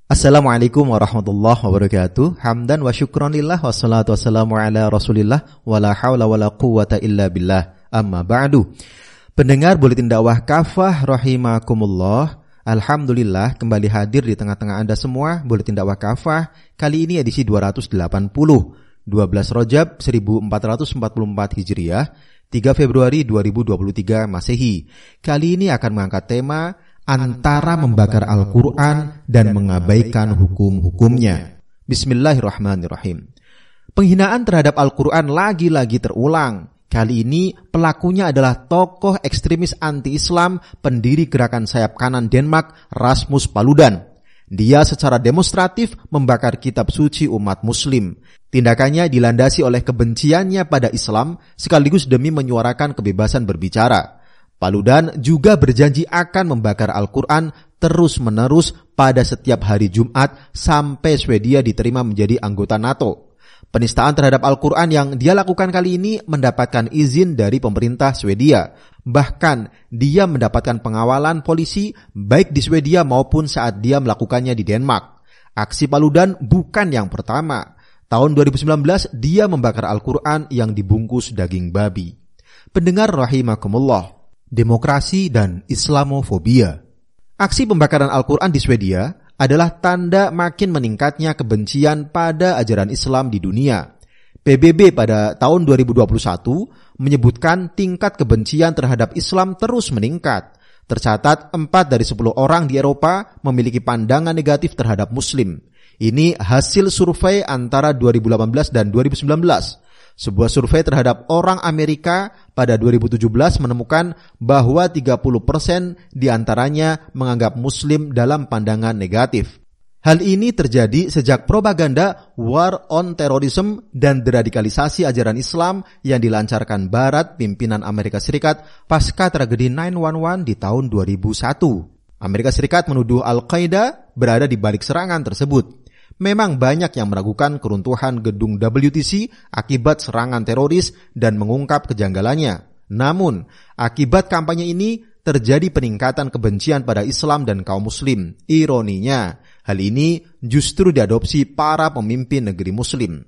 Assalamualaikum warahmatullahi wabarakatuh. Hamdan wa syukranillah wassalatu wassalamu ala Rasulillah wala haula wala quwwata illa billah. Amma ba'du. Pendengar Buletin Dakwah Kafah rahimakumullah. Alhamdulillah kembali hadir di tengah-tengah Anda semua Buletin Dakwah Kafah. Kali ini edisi 280, 12 Rajab 1444 Hijriah, 3 Februari 2023 Masehi. Kali ini akan mengangkat tema antara membakar Al-Quran dan mengabaikan hukum-hukumnya. Bismillahirrahmanirrahim. Penghinaan terhadap Al-Quran lagi-lagi terulang. Kali ini pelakunya adalah tokoh ekstremis anti-Islam, pendiri gerakan sayap kanan Denmark, Rasmus Paludan. Dia secara demonstratif membakar kitab suci umat muslim. Tindakannya dilandasi oleh kebenciannya pada Islam sekaligus demi menyuarakan kebebasan berbicara. Paludan juga berjanji akan membakar Al-Quran terus-menerus pada setiap hari Jumat sampai Swedia diterima menjadi anggota NATO. Penistaan terhadap Al-Quran yang dia lakukan kali ini mendapatkan izin dari pemerintah Swedia. Bahkan dia mendapatkan pengawalan polisi baik di Swedia maupun saat dia melakukannya di Denmark. Aksi Paludan bukan yang pertama. Tahun 2019 dia membakar Al-Quran yang dibungkus daging babi. Pendengar rahimakumullah. Demokrasi dan Islamofobia. Aksi pembakaran Al-Quran di Swedia adalah tanda makin meningkatnya kebencian pada ajaran Islam di dunia. PBB pada tahun 2021 menyebutkan tingkat kebencian terhadap Islam terus meningkat. Tercatat 4 dari 10 orang di Eropa memiliki pandangan negatif terhadap Muslim. Ini hasil survei antara 2018 dan 2019. Sebuah survei terhadap orang Amerika pada 2017 menemukan bahwa 30% diantaranya menganggap Muslim dalam pandangan negatif. Hal ini terjadi sejak propaganda War on Terrorism dan deradikalisasi ajaran Islam yang dilancarkan Barat pimpinan Amerika Serikat pasca tragedi 9/11 di tahun 2001. Amerika Serikat menuduh Al-Qaeda berada di balik serangan tersebut. Memang banyak yang meragukan keruntuhan gedung WTC akibat serangan teroris dan mengungkap kejanggalannya. Namun, akibat kampanye ini terjadi peningkatan kebencian pada Islam dan kaum muslim. Ironinya, hal ini justru diadopsi para pemimpin negeri muslim.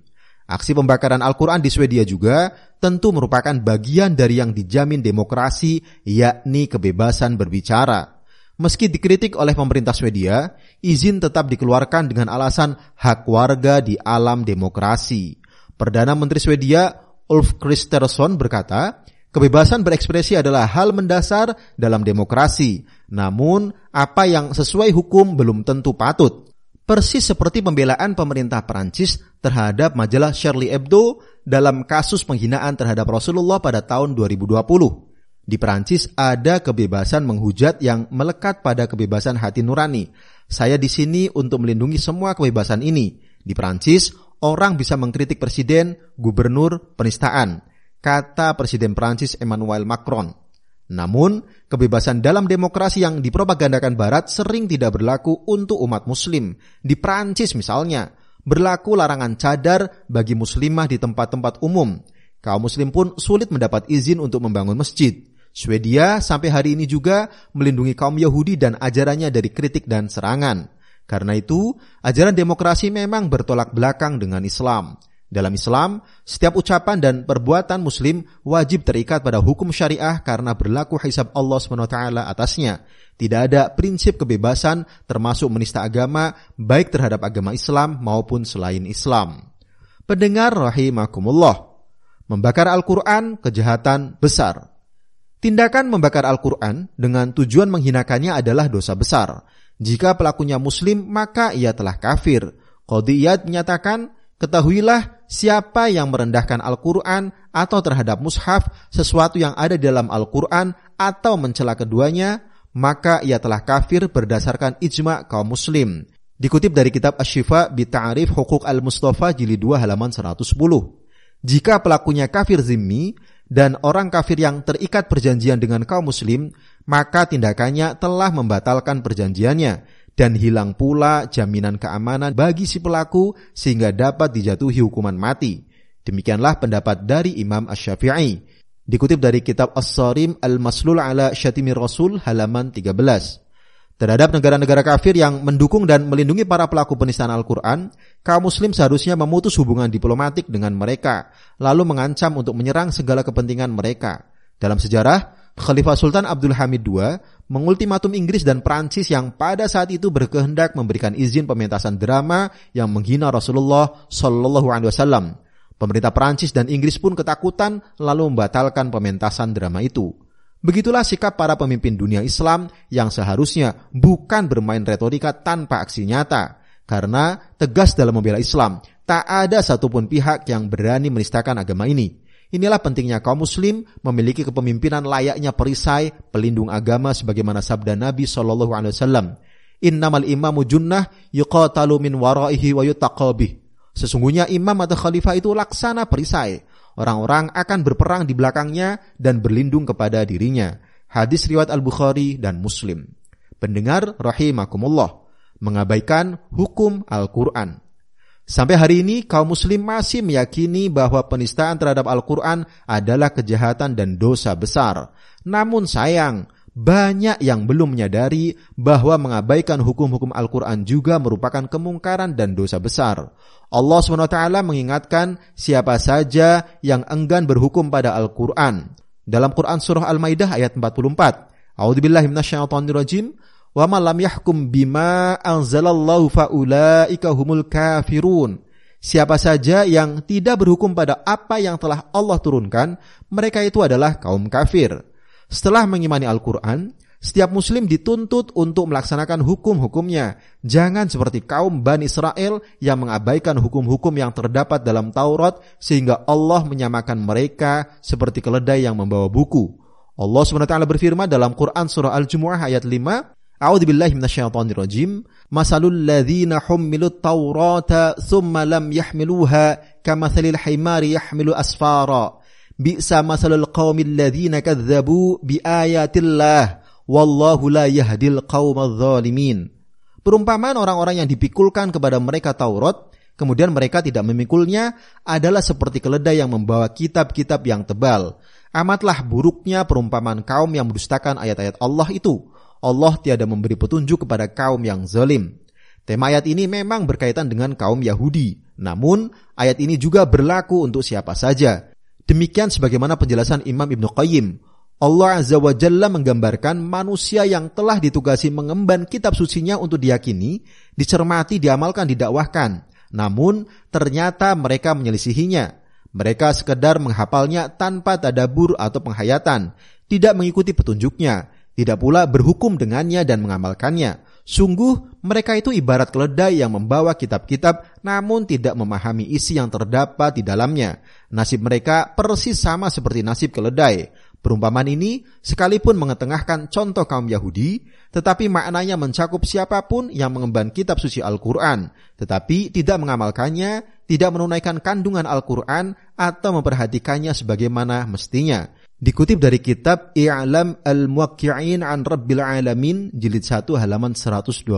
Aksi pembakaran Al-Quran di Swedia juga tentu merupakan bagian dari yang dijamin demokrasi, yakni kebebasan berbicara. Meski dikritik oleh pemerintah Swedia, izin tetap dikeluarkan dengan alasan hak warga di alam demokrasi. Perdana Menteri Swedia Ulf Kristersson berkata, kebebasan berekspresi adalah hal mendasar dalam demokrasi. Namun, apa yang sesuai hukum belum tentu patut. Persis seperti pembelaan pemerintah Perancis terhadap majalah Charlie Hebdo dalam kasus penghinaan terhadap Rasulullah pada tahun 2020. Di Perancis ada kebebasan menghujat yang melekat pada kebebasan hati nurani. Saya di sini untuk melindungi semua kebebasan ini. Di Perancis, orang bisa mengkritik presiden, gubernur, penistaan, kata Presiden Perancis Emmanuel Macron. Namun, kebebasan dalam demokrasi yang dipropagandakan Barat sering tidak berlaku untuk umat muslim. Di Perancis misalnya, berlaku larangan cadar bagi muslimah di tempat-tempat umum. Kaum muslim pun sulit mendapat izin untuk membangun masjid. Swedia sampai hari ini juga melindungi kaum Yahudi dan ajarannya dari kritik dan serangan. Karena itu, ajaran demokrasi memang bertolak belakang dengan Islam. Dalam Islam, setiap ucapan dan perbuatan Muslim wajib terikat pada hukum syariah karena berlaku hisab Allah SWT atasnya. Tidak ada prinsip kebebasan termasuk menista agama baik terhadap agama Islam maupun selain Islam. Pendengar rahimakumullah, membakar Al-Quran kejahatan besar. Tindakan membakar Al-Quran dengan tujuan menghinakannya adalah dosa besar. Jika pelakunya Muslim, maka ia telah kafir. Qadhi Iyad menyatakan, ketahuilah siapa yang merendahkan Al-Quran atau terhadap mushaf sesuatu yang ada di dalam Al-Quran atau mencela keduanya, maka ia telah kafir berdasarkan ijma' kaum Muslim. Dikutip dari kitab Asy-Syifa bi Ta'rif Huquq Al-Mustafa jilid 2 halaman 110. Jika pelakunya kafir zimmi dan orang kafir yang terikat perjanjian dengan kaum muslim, maka tindakannya telah membatalkan perjanjiannya dan hilang pula jaminan keamanan bagi si pelaku sehingga dapat dijatuhi hukuman mati. Demikianlah pendapat dari Imam Asy-Syafi'i. Dikutip dari kitab As-Sarim Al-Maslul ala Syatimir Rasul halaman 13. Terhadap negara-negara kafir yang mendukung dan melindungi para pelaku penistaan Al-Quran, kaum muslim seharusnya memutus hubungan diplomatik dengan mereka, lalu mengancam untuk menyerang segala kepentingan mereka. Dalam sejarah, Khalifah Sultan Abdul Hamid II mengultimatum Inggris dan Prancis yang pada saat itu berkehendak memberikan izin pementasan drama yang menghina Rasulullah Shallallahu Alaihi Wasallam. Pemerintah Prancis dan Inggris pun ketakutan lalu membatalkan pementasan drama itu. Begitulah sikap para pemimpin dunia Islam yang seharusnya bukan bermain retorika tanpa aksi nyata. Karena tegas dalam membela Islam, tak ada satupun pihak yang berani menistakan agama ini. Inilah pentingnya kaum muslim memiliki kepemimpinan layaknya perisai pelindung agama sebagaimana sabda Nabi SAW. Innamal imamu junnah yuqatalu min waraihi wa yutaqabih. Sesungguhnya imam atau khalifah itu laksana perisai. Orang-orang akan berperang di belakangnya dan berlindung kepada dirinya. Hadis riwayat Al-Bukhari dan Muslim. Pendengar rahimakumullah, mengabaikan hukum Al-Quran. Sampai hari ini kaum muslim masih meyakini bahwa penistaan terhadap Al-Quran adalah kejahatan dan dosa besar. Namun sayang, banyak yang belum menyadari bahwa mengabaikan hukum-hukum Al-Quran juga merupakan kemungkaran dan dosa besar. Allah SWT mengingatkan siapa saja yang enggan berhukum pada Al-Quran. Dalam Quran Surah Al-Maidah ayat 44, A'udzubillahi minasyaitonirrajim, wa man lam yahkum bima anzalallahu faulaika humul kafirun. Siapa saja yang tidak berhukum pada apa yang telah Allah turunkan, mereka itu adalah kaum kafir. Setelah mengimani Al-Quran, setiap muslim dituntut untuk melaksanakan hukum-hukumnya. Jangan seperti kaum Bani Israel yang mengabaikan hukum-hukum yang terdapat dalam Taurat sehingga Allah menyamakan mereka seperti keledai yang membawa buku. Allah SWT berfirman dalam Quran Surah Al-Jumu'ah ayat 5, A'udzubillahi minasyaitonirrajim, masalul ladzina hummilut taurata thumma lam yahmiluha kamathalil himari yahmilu asfara. Bi'sa masalul qaumil ladzina kadzdzabu biayatillah wallahu la yahdil qaumadz zalimin. Perumpamaan orang-orang yang dipikulkan kepada mereka Taurat, kemudian mereka tidak memikulnya, adalah seperti keledai yang membawa kitab-kitab yang tebal. Amatlah buruknya perumpamaan kaum yang mendustakan ayat-ayat Allah itu. Allah tiada memberi petunjuk kepada kaum yang zalim. Tema ayat ini memang berkaitan dengan kaum Yahudi. Namun, ayat ini juga berlaku untuk siapa saja. Demikian sebagaimana penjelasan Imam Ibnu Qayyim. Allah Azza wa Jalla menggambarkan manusia yang telah ditugasi mengemban kitab sucinya untuk diyakini, dicermati, diamalkan, didakwahkan. Namun, ternyata mereka menyelisihinya. Mereka sekedar menghafalnya tanpa tadabbur atau penghayatan, tidak mengikuti petunjuknya, tidak pula berhukum dengannya dan mengamalkannya. Sungguh mereka itu ibarat keledai yang membawa kitab-kitab namun tidak memahami isi yang terdapat di dalamnya. Nasib mereka persis sama seperti nasib keledai. Perumpamaan ini sekalipun mengetengahkan contoh kaum Yahudi, tetapi maknanya mencakup siapapun yang mengemban kitab suci Al-Quran, tetapi tidak mengamalkannya, tidak menunaikan kandungan Al-Quran atau memperhatikannya sebagaimana mestinya. Dikutip dari kitab I'lam al-Muwaqqi'in an Rabbil Alamin, jilid 1 halaman 127,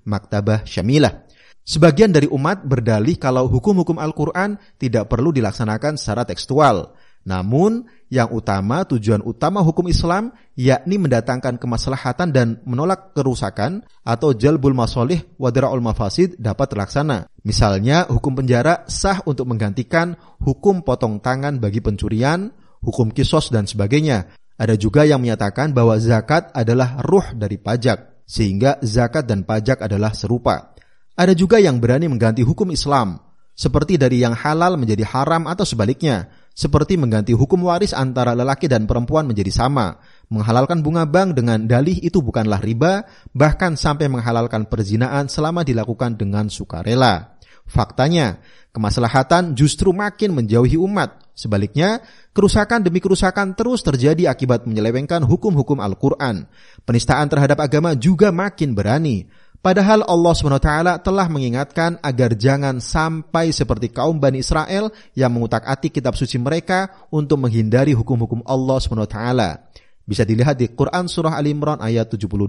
Maktabah Syamilah. Sebagian dari umat berdalih kalau hukum-hukum Al-Quran tidak perlu dilaksanakan secara tekstual. Namun, yang utama, tujuan utama hukum Islam, yakni mendatangkan kemaslahatan dan menolak kerusakan atau jalbul masolih wa dira'ul mafasid dapat terlaksana. Misalnya, hukum penjara sah untuk menggantikan hukum potong tangan bagi pencurian, hukum kisos dan sebagainya. Ada juga yang menyatakan bahwa zakat adalah ruh dari pajak, sehingga zakat dan pajak adalah serupa. Ada juga yang berani mengganti hukum Islam, seperti dari yang halal menjadi haram atau sebaliknya, seperti mengganti hukum waris antara lelaki dan perempuan menjadi sama, menghalalkan bunga bank dengan dalih itu bukanlah riba, bahkan sampai menghalalkan perzinaan selama dilakukan dengan sukarela. Faktanya, kemaslahatan justru makin menjauhi umat. Sebaliknya, kerusakan demi kerusakan terus terjadi akibat menyelewengkan hukum-hukum Al-Quran. Penistaan terhadap agama juga makin berani. Padahal Allah SWT telah mengingatkan agar jangan sampai seperti kaum Bani Israel yang mengutak-atik kitab suci mereka untuk menghindari hukum-hukum Allah SWT. Bisa dilihat di Quran Surah Al-Imran ayat 78.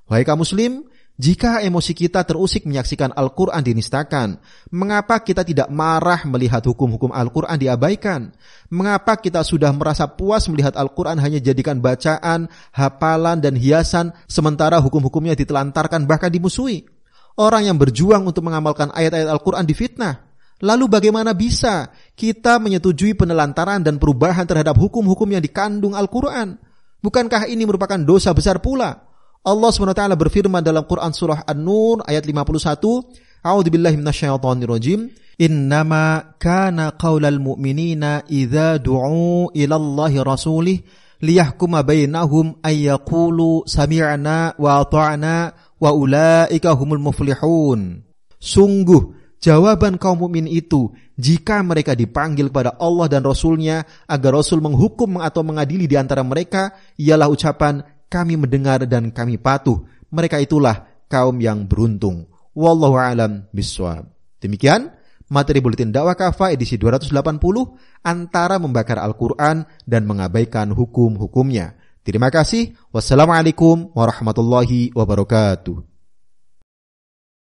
Wahai kaum muslim, Jika emosi kita terusik menyaksikan Al-Quran dinistakan, mengapa kita tidak marah melihat hukum-hukum Al-Quran diabaikan? Mengapa kita sudah merasa puas melihat Al-Quran hanya jadikan bacaan, hafalan, dan hiasan, sementara hukum-hukumnya ditelantarkan bahkan dimusuhi? Orang yang berjuang untuk mengamalkan ayat-ayat Al-Quran difitnah. Lalu bagaimana bisa kita menyetujui penelantaran dan perubahan terhadap hukum-hukum yang dikandung Al-Quran? Bukankah ini merupakan dosa besar pula? Allah SWT berfirman dalam Quran surah An-Nur ayat 51, A'udzubillahi minasyaitonirrajim, Innama kana qaulal mu'minina idza du'u ilallahi rasulih liyahkuma bainahum ayyaqulu sami'na wa ata'na wa ulaika humul muflihun. Sungguh jawaban kaum mukmin itu jika mereka dipanggil kepada Allah dan Rasul-Nya agar Rasul menghukum atau mengadili di antara mereka, ialah ucapan kami mendengar dan kami patuh. Mereka itulah kaum yang beruntung. Wallahu a'lam bishawab. Demikian materi Buletin Dakwah Kafah edisi 280, antara membakar Al-Quran dan mengabaikan hukum-hukumnya. Terima kasih. Wassalamualaikum warahmatullahi wabarakatuh.